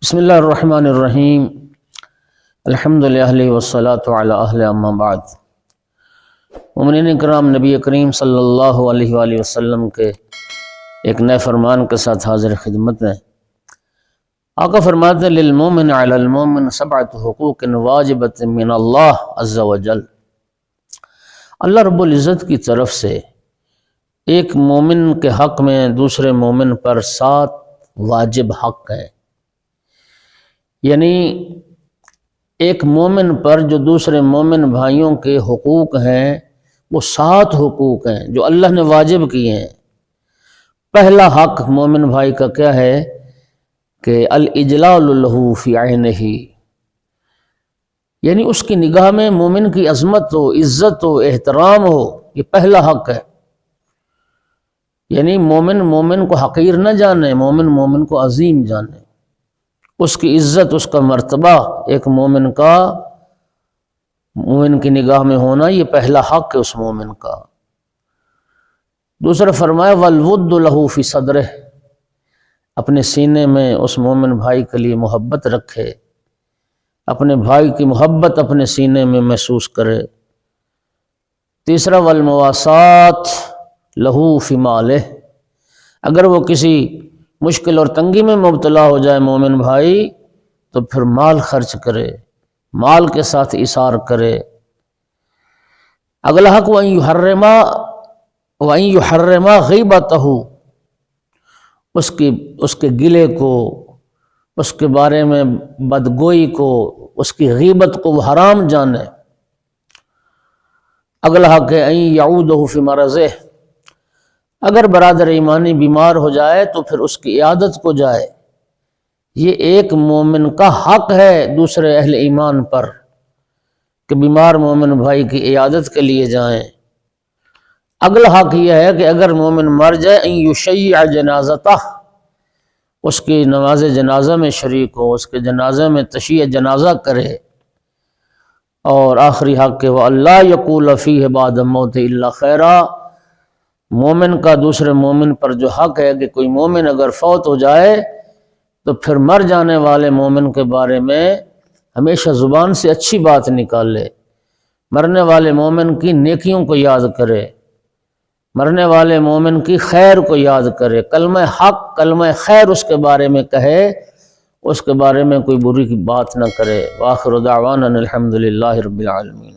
بسم اللہ الرحمن الرحیم الحمدللہ والصلاة علی اہل اما بعد۔ مومنین کرام، نبی کریم صلی اللہ علیہ وآلہ وسلم کے ایک نئے فرمان کے ساتھ حاضر خدمت ہیں۔ آقا فرماتے ہیں للمومن علی المومن سبعۃ حقوق واجبۃ من اللہ عز وجل۔ اللہ رب العزت کی طرف سے ایک مومن کے حق میں دوسرے مومن پر 7 واجب حق ہیں، یعنی ایک مومن پر جو دوسرے مومن بھائیوں کے حقوق ہیں وہ 7 حقوق ہیں جو اللہ نے واجب کیے ہیں۔ پہلا حق مومن بھائی کا کیا ہے کہ الاجلال له فی عینہ، یعنی اس کی نگاہ میں مومن کی عظمت ہو، عزت ہو، احترام ہو، یہ پہلا حق ہے۔ یعنی مومن کو حقیر نہ جانے، مومن کو عظیم جانے، اس کی عزت، اس کا مرتبہ ایک مومن کی نگاہ میں ہونا، یہ پہلا حق ہے اس مومن کا۔ دوسرا فرمایا والود له فی صدرہ، اپنے سینے میں اس مومن بھائی کے لیے محبت رکھے، اپنے بھائی کی محبت اپنے سینے میں محسوس کرے۔ تیسرا والمواسات له فی مالہ، اگر وہ کسی مشکل اور تنگی میں مبتلا ہو جائے مومن بھائی تو پھر مال خرچ کرے، مال کے ساتھ ایثار کرے۔ اگلا حق وَأَن يُحَرِّمَ غِیبَتَهُ، اس کے گلے کو، اس کے بارے میں بدگوئی کو، اس کی غیبت کو وہ حرام جانے۔ اگلا حق ہے اَن يَعُودَهُ فِي مَرَضِهِ، اگر برادر ایمانی بیمار ہو جائے تو پھر اس کی عیادت کو جائے۔ یہ ایک مومن کا حق ہے دوسرے اہل ایمان پر کہ بیمار مومن بھائی کی عیادت کے لیے جائیں۔ اگلا حق یہ ہے کہ اگر مومن مر جائے ان یشیع جنازتہ، اس کی نماز جنازہ میں شریک ہو، اس کے جنازہ میں تشییع جنازہ کرے۔ اور آخری حق کہ وَأَلَّا يَقُولَ فِيهِ بَعْدَ الْمَوْتِ إِلَّا خَيْرًا، مومن کا دوسرے مومن پر جو حق ہے کہ کوئی مومن اگر فوت ہو جائے تو پھر مر جانے والے مومن کے بارے میں ہمیشہ زبان سے اچھی بات نکالے، مرنے والے مومن کی نیکیوں کو یاد کرے، مرنے والے مومن کی خیر کو یاد کرے، کلمہ حق، کلمہ خیر اس کے بارے میں کہے، اس کے بارے میں کوئی بری بات نہ کرے۔ وآخر دعوانا الحمدللہ رب العالمین۔